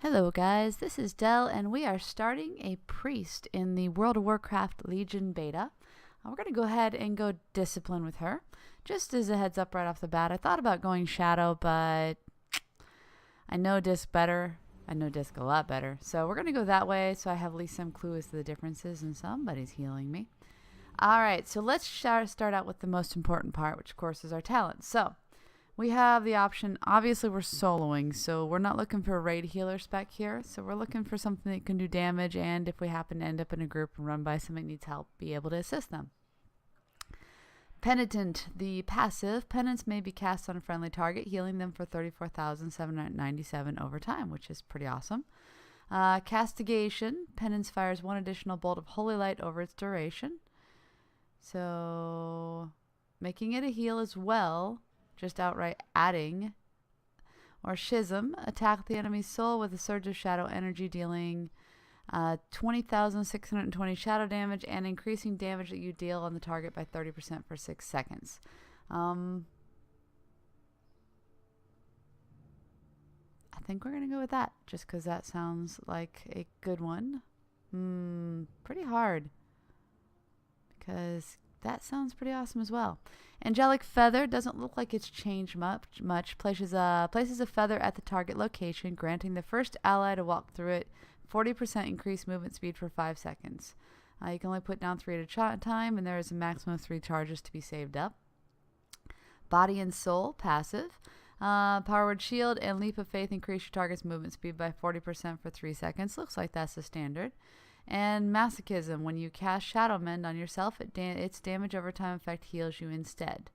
Hello guys, this is Del and we are starting a priest in the World of Warcraft Legion beta. We're going to go ahead and go discipline with her. Just as a heads up right off the bat, I thought about going shadow, but I know disc better. I know disc a lot better. So we're going to go that way so I have at least some clue as to the differences, and somebody's healing me. Alright, so let's start out with the most important part, which of course is our talent. So we have the option, obviously we're soloing, so we're not looking for a raid healer spec here. So we're looking for something that can do damage, and if we happen to end up in a group and run by somebody that needs help, be able to assist them. Penitent, the passive, penance may be cast on a friendly target, healing them for 34,797 over time, which is pretty awesome. Castigation, penance fires one additional bolt of holy light over its duration. So making it a heal as well, just outright adding. Or Schism, attack the enemy's soul with a surge of shadow energy, dealing 20,620 shadow damage and increasing damage that you deal on the target by 30% for 6 seconds. I think we're going to go with that, just because that sounds like a good one. Pretty hard, because that sounds pretty awesome as well. Angelic Feather doesn't look like it's changed much. Places a feather at the target location, granting the first ally to walk through it 40% increased movement speed for 5 seconds. You can only put down 3 at a time, and there is a maximum of 3 charges to be saved up. Body and Soul, passive. Power Word Shield and Leap of Faith increase your target's movement speed by 40% for 3 seconds. Looks like that's the standard. And Masochism, when you cast Shadow Mend on yourself, its damage over time effect heals you instead.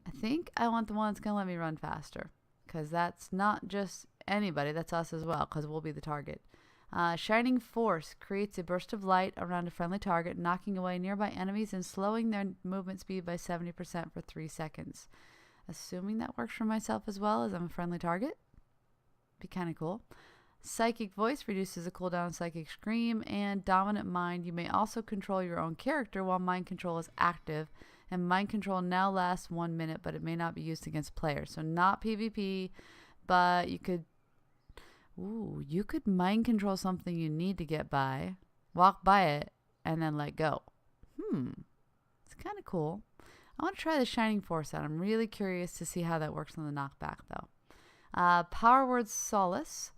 I think I want the one that's going to let me run faster, because that's not just anybody, that's us as well, because we'll be the target. Shining Force creates a burst of light around a friendly target, knocking away nearby enemies and slowing their movement speed by 70% for 3 seconds. Assuming that works for myself as well, as I'm a friendly target. Be kind of cool. Psychic Voice reduces the cooldown of Psychic Scream, and Dominant Mind. You may also control your own character while Mind Control is active, and Mind Control now lasts 1 minute, but it may not be used against players. So not PvP, but you could Mind Control something you need to get by, walk by it, and then let go. It's kind of cool. I want to try the Shining Force out. I'm really curious to see how that works on the knockback, though. Power Word Solace.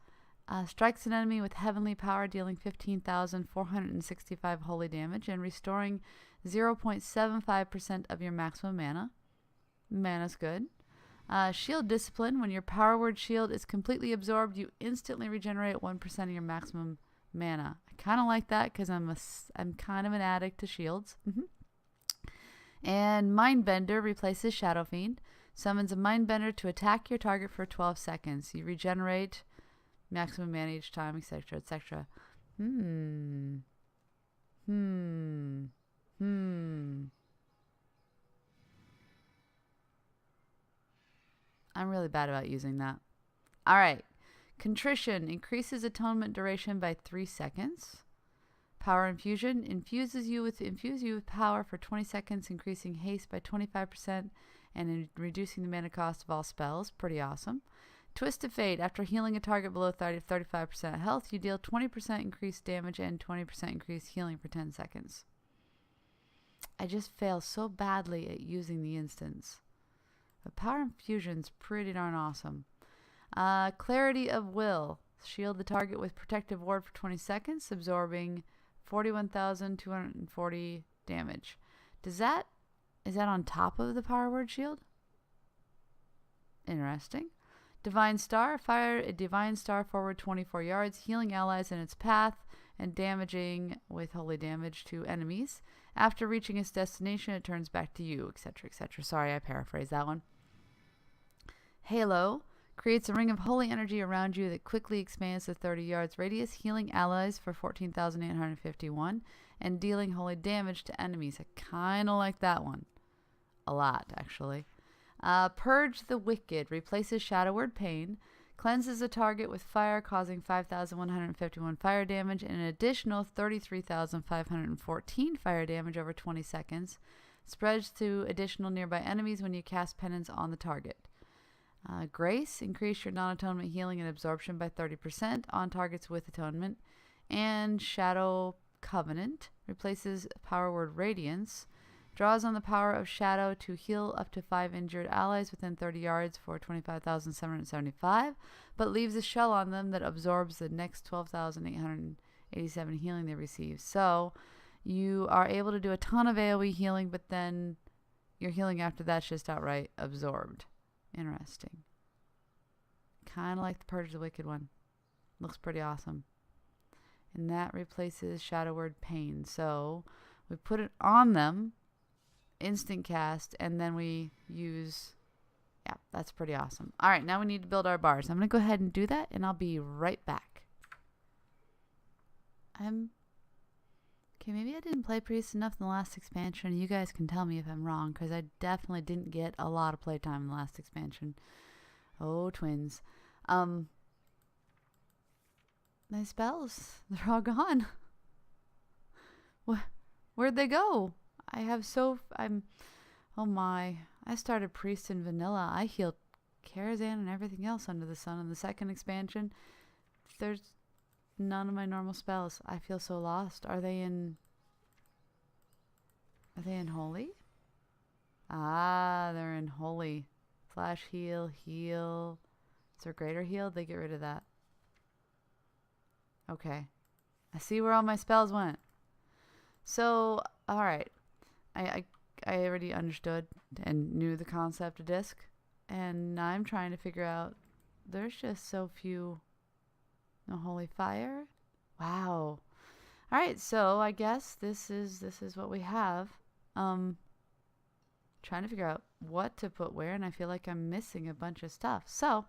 Strikes an enemy with heavenly power, dealing 15,465 holy damage and restoring 0.75% of your maximum mana. Mana's good. Shield Discipline. When your Power Word shield is completely absorbed, you instantly regenerate 1% of your maximum mana. I kind of like that, because I'm kind of an addict to shields. And Mindbender replaces Shadow Fiend. Summons a Mindbender to attack your target for 12 seconds. You regenerate maximum mana each time, etc., etc. I'm really bad about using that. Alright. Contrition increases atonement duration by 3 seconds. Power Infusion infuse you with power for 20 seconds, increasing haste by 25% and reducing the mana cost of all spells. Pretty awesome. Twisted Fate. After healing a target below 35% health, you deal 20% increased damage and 20% increased healing for 10 seconds. I just fail so badly at using the instance. But Power Infusion's pretty darn awesome. Clarity of Will. Shield the target with Protective Ward for 20 seconds, absorbing 41,240 damage. Is that on top of the Power Word shield? Interesting. Divine Star. Fire a Divine Star forward 24 yards, healing allies in its path and damaging with holy damage to enemies. After reaching its destination, it turns back to you, etc., etc. Sorry, I paraphrased that one. Halo. Creates a ring of holy energy around you that quickly expands to 30 yards radius, healing allies for 14,851 and dealing holy damage to enemies. I kind of like that one. A lot, actually. Purge the Wicked. Replaces Shadow Word Pain. Cleanses a target with fire, causing 5,151 fire damage and an additional 33,514 fire damage over 20 seconds. Spreads to additional nearby enemies when you cast penance on the target. Grace, increase your non-atonement healing and absorption by 30% on targets with atonement. And Shadow Covenant replaces power word Radiance. Draws on the power of Shadow to heal up to 5 injured allies within 30 yards for 25,775, but leaves a shell on them that absorbs the next 12,887 healing they receive. So you are able to do a ton of AoE healing, but then your healing after that's just outright absorbed. Interesting. Kind of like the Purge the Wicked one. Looks pretty awesome. And that replaces Shadow Word Pain. So we put it on them, instant cast, and then we use... Yeah, that's pretty awesome. All right, now we need to build our bars. I'm going to go ahead and do that, and I'll be right back. Okay, maybe I didn't play Priest enough in the last expansion. You guys can tell me if I'm wrong, because I definitely didn't get a lot of playtime in the last expansion. Oh, twins. My spells, they're all gone. Where'd they go? Oh my. I started Priest in vanilla. I healed Karazhan and everything else under the sun in the second expansion. There's none of my normal spells. I feel so lost. Are they in Holy? Ah, they're in Holy. Flash heal. Is there greater heal? They get rid of that. Okay. I see where all my spells went. So, alright. I already understood and knew the concept of disc. And now I'm trying to figure out, there's just so few. No holy fire. Wow. All right, so I guess this is what we have. Trying to figure out what to put where, and I feel like I'm missing a bunch of stuff. So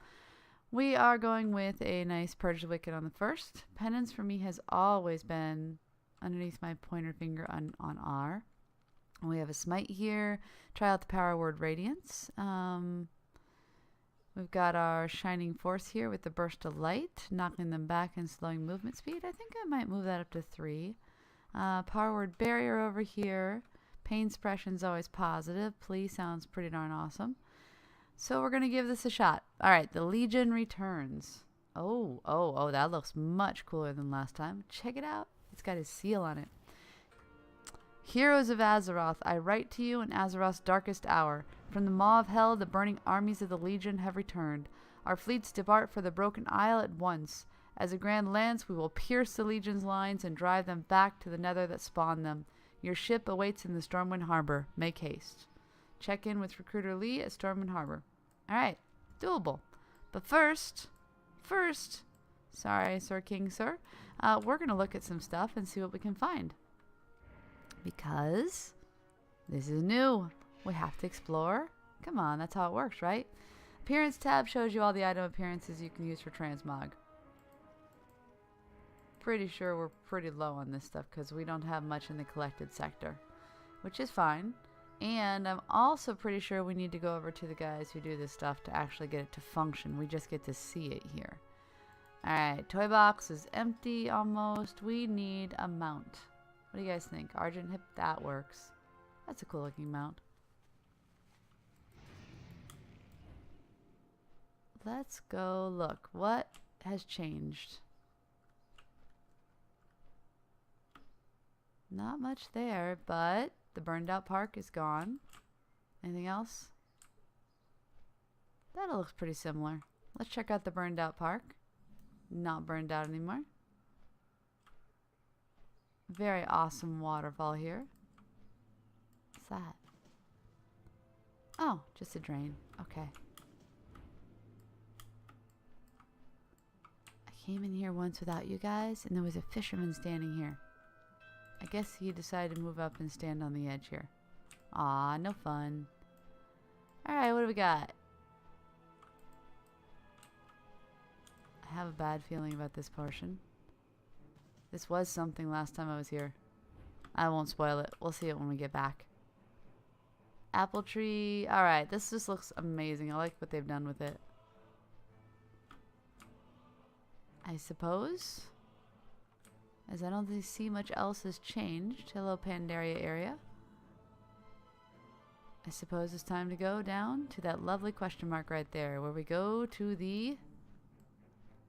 we are going with a nice Purge the Wicked on the first. Penance for me has always been underneath my pointer finger on R. We have a smite here. Try out the power word Radiance. We've got our Shining Force here with the Burst of Light, knocking them back and slowing movement speed. I think I might move that up to 3. Power word Barrier over here. Pain Suppression's always positive. Plea sounds pretty darn awesome. So we're going to give this a shot. All right, the Legion returns. Oh, that looks much cooler than last time. Check it out. It's got his seal on it. Heroes of Azeroth, I write to you in Azeroth's darkest hour. From the maw of hell, the burning armies of the Legion have returned. Our fleets depart for the Broken Isle at once. As a grand lance, we will pierce the Legion's lines and drive them back to the nether that spawned them. Your ship awaits in the Stormwind Harbor. Make haste. Check in with Recruiter Lee at Stormwind Harbor. Alright, doable. But first, sorry, Sir King, sir, we're going to look at some stuff and see what we can find. Because this is new. We have to explore. Come on, that's how it works, right? Appearance tab shows you all the item appearances you can use for transmog. Pretty sure we're pretty low on this stuff because we don't have much in the collected sector, which is fine. And I'm also pretty sure we need to go over to the guys who do this stuff to actually get it to function. We just get to see it here. Alright, toy box is empty almost. We need a mount. What do you guys think? Argent Hip, that works. That's a cool looking mount. Let's go look. What has changed? Not much there, but the burned out park is gone. Anything else? That looks pretty similar. Let's check out the burned out park. Not burned out anymore. Very awesome waterfall here. What's that? Oh, just a drain. Okay. I came in here once without you guys, and there was a fisherman standing here. I guess he decided to move up and stand on the edge here. Aw, no fun. Alright, what do we got? I have a bad feeling about this portion. This was something last time I was here. I won't spoil it. We'll see it when we get back. Apple tree. Alright, this just looks amazing. I like what they've done with it. I suppose. As I don't see much else has changed. Hello, Pandaria area. I suppose it's time to go down to that lovely question mark right there, where we go to the...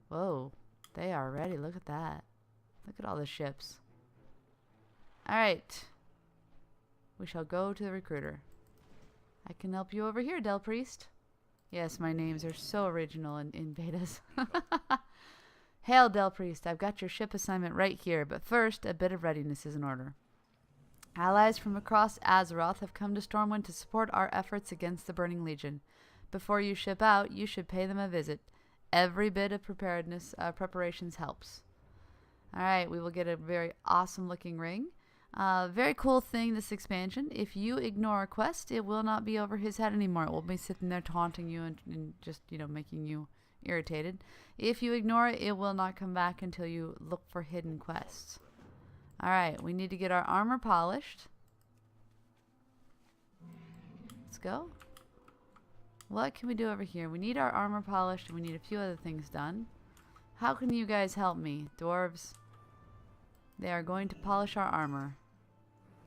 Whoa, they are ready. Look at that. Look at all the ships. Alright. We shall go to the recruiter. I can help you over here, Del Priest. Yes, my names are so original in betas. Hail, Del Priest. I've got your ship assignment right here, but first, a bit of readiness is in order. Allies from across Azeroth have come to Stormwind to support our efforts against the Burning Legion. Before you ship out, you should pay them a visit. Every bit of preparations helps. Alright, we will get a very awesome looking ring. Very cool thing, this expansion. If you ignore a quest, it will not be over his head anymore. It will be sitting there taunting you and just, you know, making you irritated. If you ignore it, it will not come back until you look for hidden quests. Alright, we need to get our armor polished. Let's go. What can we do over here? We need our armor polished and we need a few other things done. How can you guys help me? Dwarves. They are going to polish our armor.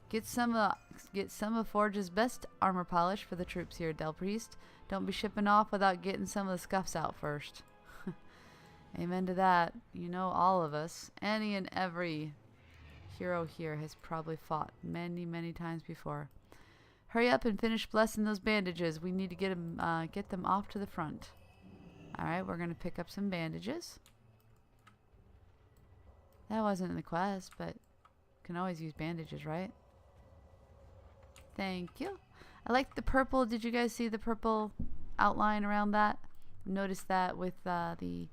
Get some of Forge's best armor polish for the troops here, Del Priest. Don't be shipping off without getting some of the scuffs out first. Amen to that. You know, all of us, any and every hero here has probably fought many, many times before. Hurry up and finish blessing those bandages. We need to get them off to the front. Alright, we're going to pick up some bandages. That wasn't in the quest, but can always use bandages, right? Thank you. I like the purple. Did you guys see the purple outline around that? Notice that with the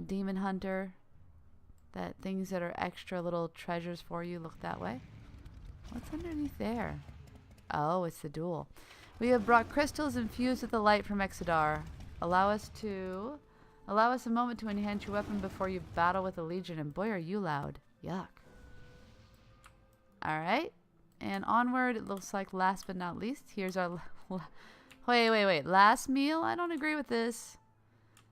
demon hunter, that things that are extra little treasures for you look that way. What's underneath there? Oh, it's the duel. We have brought crystals infused with the light from Exodar. Allow us a moment to enhance your weapon before you battle with the Legion. And boy, are you loud. Yuck. Alright. And onward, it looks like last but not least, here's our... Wait. Last meal? I don't agree with this.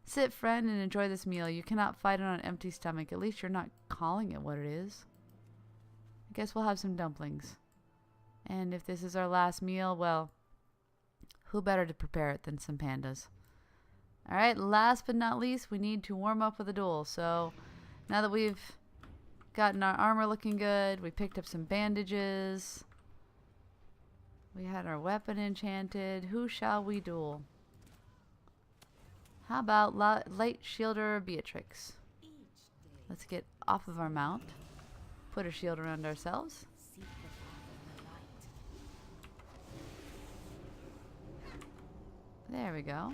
Sit, friend, and enjoy this meal. You cannot fight it on an empty stomach. At least you're not calling it what it is. I guess we'll have some dumplings. And if this is our last meal, well, who better to prepare it than some pandas? Alright, last but not least, we need to warm up with a duel. So, now that we've gotten our armor looking good, we picked up some bandages, we had our weapon enchanted, who shall we duel? How about Light Shielder Beatrix? Let's get off of our mount, put a shield around ourselves. There we go.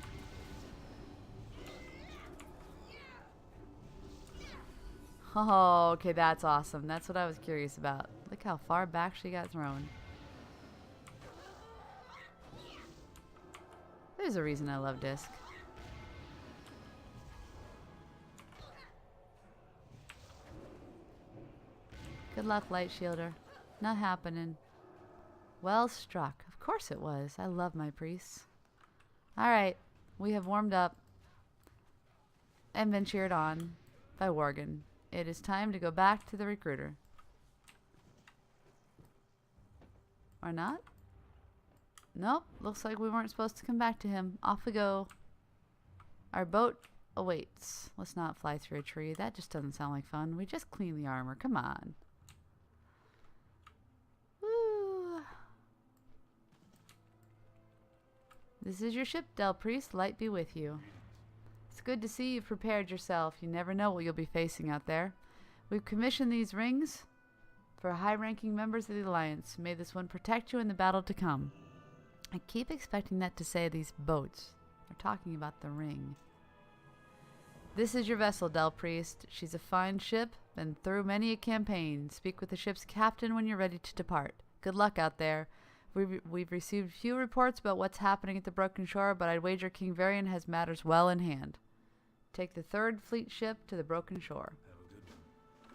Oh, okay, that's awesome. That's what I was curious about. Look how far back she got thrown. There's a reason I love Disc. Good luck, Light Shielder. Not happening. Well struck. Of course it was. I love my priests. Alright, we have warmed up and been cheered on by Worgen. It is time to go back to the recruiter. Or not? Nope, looks like we weren't supposed to come back to him. Off we go. Our boat awaits. Let's not fly through a tree. That just doesn't sound like fun. We just clean the armor. Come on. Woo. This is your ship, Del Priest. Light be with you. It's good to see you've prepared yourself. You never know what you'll be facing out there. We've commissioned these rings for high-ranking members of the Alliance. May this one protect you in the battle to come. I keep expecting that to say these boats. They're talking about the ring. This is your vessel, Del Priest. She's a fine ship, been through many a campaign. Speak with the ship's captain when you're ready to depart. Good luck out there. We've received few reports about what's happening at the Broken Shore, but I'd wager King Varian has matters well in hand. Take the 3rd Fleet ship to the Broken Shore.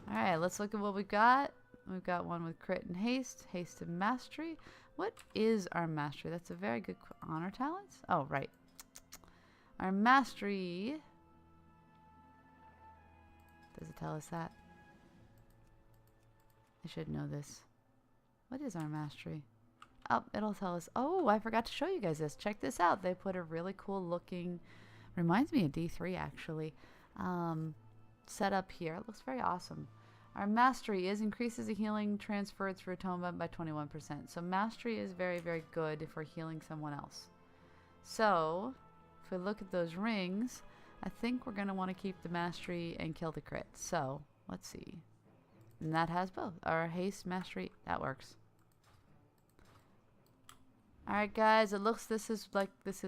Alright, let's look at what we've got. We've got one with crit and haste, haste and mastery. What is our mastery? That's a very good honor talents. Oh, right. Our mastery. Does it tell us that? I should know this. What is our mastery? Oh, it'll tell us. Oh, I forgot to show you guys this. Check this out. They put a really cool looking, reminds me of D3 actually, setup here. It looks very awesome. Our mastery increases the healing transferred through atonement by 21%. So mastery is very, very good if we're healing someone else. So if we look at those rings, I think we're going to want to keep the mastery and kill the crit. So let's see. And that has both. Our haste, mastery, that works. Alright guys, it looks this is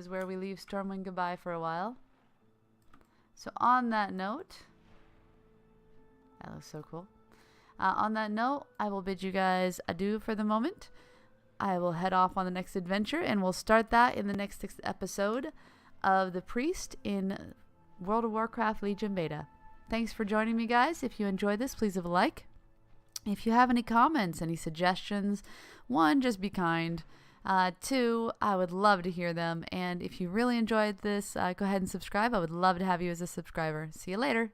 where we leave Stormwind goodbye for a while. So on that note, that looks so cool. On that note, I will bid you guys adieu for the moment. I will head off on the next adventure, and we'll start that in the next episode of The Priest in World of Warcraft Legion Beta. Thanks for joining me, guys. If you enjoyed this, please leave a like. If you have any comments, any suggestions, 1, just be kind. 2, I would love to hear them. And if you really enjoyed this, go ahead and subscribe. I would love to have you as a subscriber. See you later.